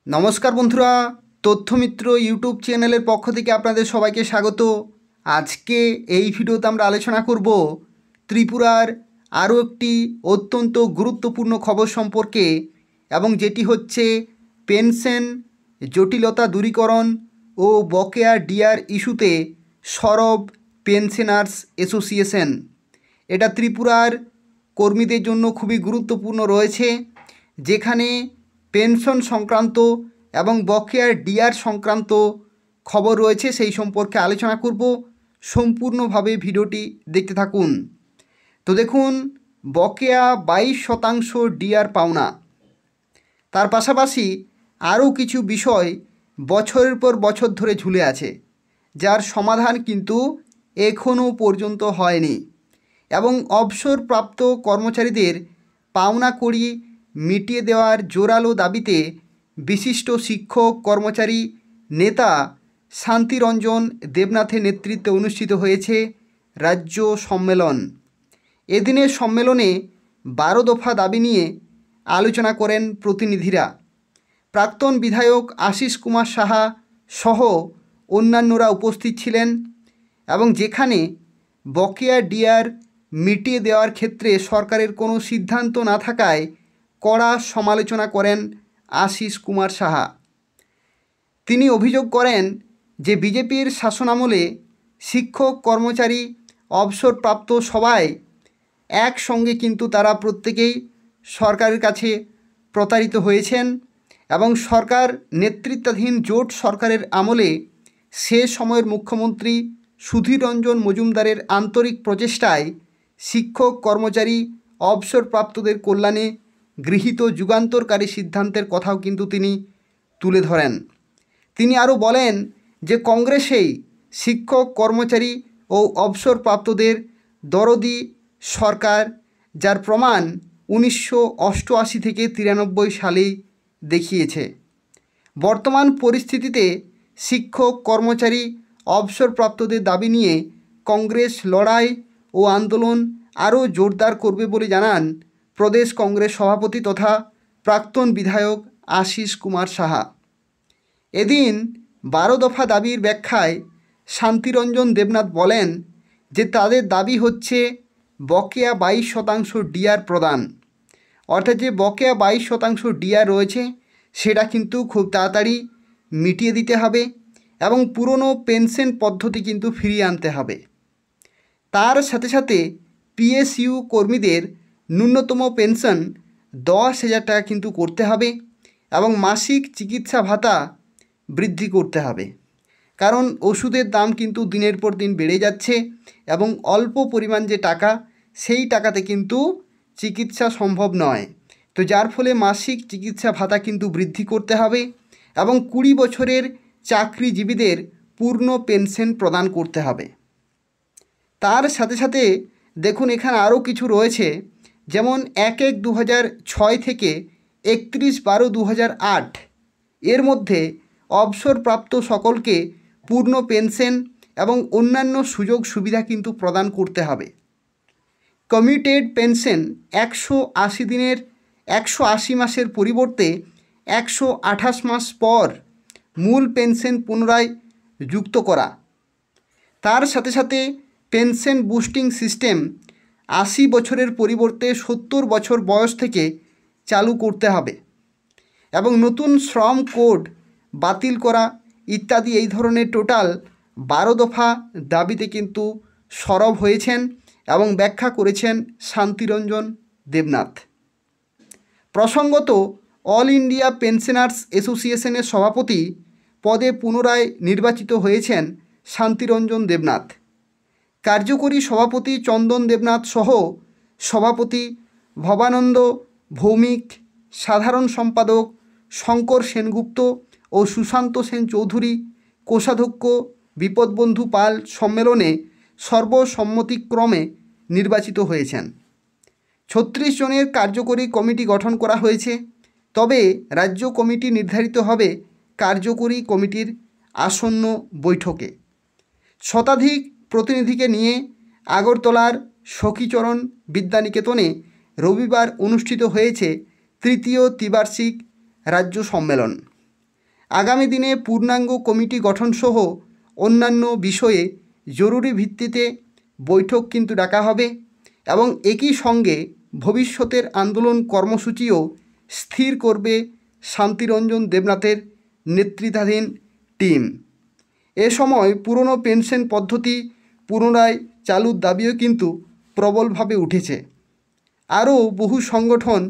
নমস্কার বন্ধুরা, তথ্যমিত্র ইউটিউব চ্যানেলের পক্ষ থেকে আপনাদের সবাইকে স্বাগত। আজকে এই ভিডিওতে আমরা আলোচনা করব ত্রিপুরার আরও একটি অত্যন্ত গুরুত্বপূর্ণ খবর সম্পর্কে, এবং যেটি হচ্ছে পেনশন জটিলতা দূরীকরণ ও বকেয়া ডিআর ইস্যুতে সরব পেনশনার্স অ্যাসোসিয়েশন। এটা ত্রিপুরার কর্মীদের জন্য খুবই গুরুত্বপূর্ণ রয়েছে, যেখানে পেনশন সংক্রান্ত এবং বকেয়া ডিআর সংক্রান্ত খবর রয়েছে। সেই সম্পর্কে আলোচনা করব। সম্পূর্ণভাবে ভিডিওটি দেখতে থাকুন। তো দেখুন, বকেয়া 22% ডিআর পাওনা, তার পাশাপাশি আরও কিছু বিষয় বছরের পর বছর ধরে ঝুলে আছে, যার সমাধান কিন্তু এখনও পর্যন্ত হয়নি। এবং অবসরপ্রাপ্ত কর্মচারীদের পাওনা কড়ি মিটিয়ে দেওয়ার জোরালো দাবিতে বিশিষ্ট শিক্ষক কর্মচারী নেতা শান্তিরঞ্জন দেবনাথের নেতৃত্বে অনুষ্ঠিত হয়েছে রাজ্য সম্মেলন। এদিনের সম্মেলনে 12 দফা দাবি নিয়ে আলোচনা করেন প্রতিনিধিরা। প্রাক্তন বিধায়ক আশিস কুমার সাহা সহ অন্যান্যরা উপস্থিত ছিলেন, এবং যেখানে বকেয়া ডিআর মিটিয়ে দেওয়ার ক্ষেত্রে সরকারের কোনো সিদ্ধান্ত না থাকায় কড়া সমালোচনা করেন আশিস কুমার সাহা। তিনি অভিযোগ করেন যে বিজেপির শাসনামলে শিক্ষক কর্মচারী অবসরপ্রাপ্ত সবাই একসঙ্গে কিন্তু তারা প্রত্যেকেই সরকারের কাছে প্রতারিত হয়েছেন, এবং সরকার নেতৃত্বাধীন জোট সরকারের আমলে সে সময়ের মুখ্যমন্ত্রী সুধীর রঞ্জন মজুমদারের আন্তরিক প্রচেষ্টায় শিক্ষক কর্মচারী অবসরপ্রাপ্তদের কল্যাণে গৃহীত যুগান্তরকারী সিদ্ধান্তের কথাও কিন্তু তিনি তুলে ধরেন। তিনি আরও বলেন যে কংগ্রেসেই শিক্ষক কর্মচারী ও অবসরপ্রাপ্তদের দরদি সরকার, যার প্রমাণ 1988 থেকে 93 সালেই দেখিয়েছে। বর্তমান পরিস্থিতিতে শিক্ষক কর্মচারী অবসরপ্রাপ্তদের দাবি নিয়ে কংগ্রেস লড়াই ও আন্দোলন আরও জোরদার করবে বলে জানান প্রদেশ কংগ্রেস সভাপতি তথা প্রাক্তন বিধায়ক আশিস কুমার সাহা। এদিন 12 দফা দাবির ব্যাখ্যায় শান্তিরঞ্জন দেবনাথ বলেন যে তাদের দাবি হচ্ছে বকেয়া 22% ডিআর প্রদান, অর্থাৎ যে বকেয়া 22% ডিআর রয়েছে সেটা কিন্তু খুব তাড়াতাড়ি মিটিয়ে দিতে হবে, এবং পুরনো পেনশন পদ্ধতি কিন্তু ফিরিয়ে আনতে হবে। তার সাথে সাথে পিএসইউ কর্মীদের ন্যূনতম পেনশন 10,000 টাকা কিন্তু করতে হবে, এবং মাসিক চিকিৎসা ভাতা বৃদ্ধি করতে হবে। কারণ ওষুধের দাম কিন্তু দিনের পর দিন বেড়ে যাচ্ছে, এবং অল্প পরিমাণ যে টাকা, সেই টাকাতে কিন্তু চিকিৎসা সম্ভব নয়। তো যার ফলে মাসিক চিকিৎসা ভাতা কিন্তু বৃদ্ধি করতে হবে, এবং 20 বছরের চাকরিজীবীদের পূর্ণ পেনশন প্রদান করতে হবে। তার সাথে সাথে দেখুন, এখানে আরও কিছু রয়েছে, যেমন 1/1/2006 থেকে 31/12/2008 এর মধ্যে অবসরপ্রাপ্ত সকলকে পূর্ণ পেনশন এবং অন্যান্য সুযোগ সুবিধা কিন্তু প্রদান করতে হবে। কমিউটেড পেনশন 180 দিনের 180 মাসের পরিবর্তে 128 মাস পর মূল পেনশন পুনরায় যুক্ত করা। তার সাথে সাথে পেনশন বুস্টিং সিস্টেম 80 বছরের পরিবর্তে 70 বছর বয়স থেকে চালু করতে হবে, এবং নতুন শ্রম কোড বাতিল করা ইত্যাদি এই ধরনের টোটাল 12 দফা দাবিতে কিন্তু সরব হয়েছেন এবং ব্যাখ্যা করেছেন শান্তিরঞ্জন দেবনাথ। প্রসঙ্গত, অল ইন্ডিয়া পেনশনার্স অ্যাসোসিয়েশনের সভাপতি পদে পুনরায় নির্বাচিত হয়েছেন শান্তিরঞ্জন দেবনাথ। কার্যকরী সভাপতি চন্দন দেবনাথ সহ সভাপতি ভবানন্দ ভৌমিক, সাধারণ সম্পাদক শঙ্কর সেনগুপ্ত ও সুশান্ত সেন চৌধুরী, কোষাধ্যক্ষ বিপদবন্ধু পাল সম্মেলনে সর্বসম্মতিক্রমে নির্বাচিত হয়েছেন। 36 জনের কার্যকরী কমিটি গঠন করা হয়েছে। তবে রাজ্য কমিটি নির্ধারিত হবে কার্যকরী কমিটির আসন্ন বৈঠকে। শতাধিক প্রতিনিধিকে নিয়ে আগরতলার সখীচরণ বিদ্যানিকেতনে রবিবার অনুষ্ঠিত হয়েছে তৃতীয় ত্রিবার্ষিক রাজ্য সম্মেলন। আগামী দিনে পূর্ণাঙ্গ কমিটি গঠনসহ অন্যান্য বিষয়ে জরুরি ভিত্তিতে বৈঠক কিন্তু ডাকা হবে এবং একই সঙ্গে ভবিষ্যতের আন্দোলন কর্মসূচিও স্থির করবে শান্তিরঞ্জন দেবনাথের নেতৃত্বাধীন টিম। এ সময় পুরনো পেনশন পদ্ধতি পুনরায় চালুর দাবিও কিন্তু প্রবলভাবে উঠেছে। আরও বহু সংগঠন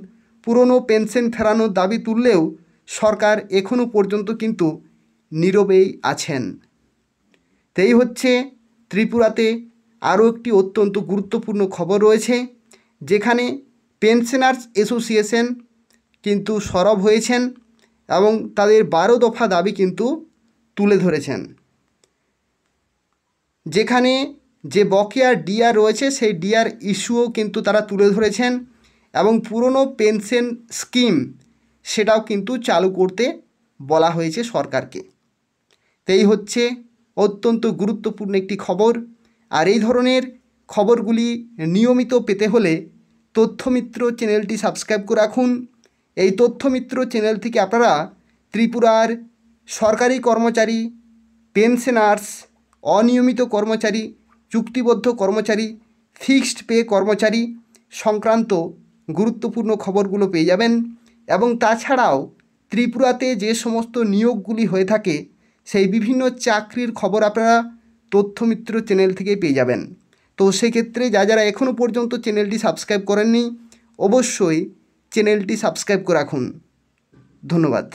পুরনো পেনশন ফেরানোর দাবি তুললেও সরকার এখনও পর্যন্ত কিন্তু নীরবেই আছেন। তাই হচ্ছে ত্রিপুরাতে আরও একটি অত্যন্ত গুরুত্বপূর্ণ খবর রয়েছে, যেখানে পেনশনার্স অ্যাসোসিয়েশন কিন্তু সরব হয়েছেন এবং তাদের 12 দফা দাবি কিন্তু তুলে ধরেছেন। যেখানে যে বকেয়া ডিআর রয়েছে সেই ডিআর ইস্যুও কিন্তু তারা তুলে ধরেছেন এবং পুরনো পেনশন স্কিম সেটাও কিন্তু চালু করতে বলা হয়েছে সরকারকে। তাই হচ্ছে অত্যন্ত গুরুত্বপূর্ণ একটি খবর। আর এই ধরনের খবরগুলি নিয়মিত পেতে হলে তথ্যমিত্র চ্যানেলটি সাবস্ক্রাইব করে রাখুন। এই তথ্যমিত্র চ্যানেল থেকে আপনারা ত্রিপুরার সরকারি কর্মচারী, পেনশনার্স, অনিয়মিত কর্মচারী, চুক্তিবদ্ধ কর্মচারী, ফিক্সড পে কর্মচারী সংক্রান্ত গুরুত্বপূর্ণ খবরগুলো পেয়ে যাবেন এবং তাছাড়াও ত্রিপুরাতে যে সমস্ত নিয়োগগুলি হয়ে থাকে সেই বিভিন্ন চাকরির খবর আপনারা তথ্যমিত্র চ্যানেল থেকে পেয়ে যাবেন। তো সেক্ষেত্রে যারা এখনও পর্যন্ত চ্যানেলটি সাবস্ক্রাইব করেননি অবশ্যই চ্যানেলটি সাবস্ক্রাইব করে রাখুন। ধন্যবাদ।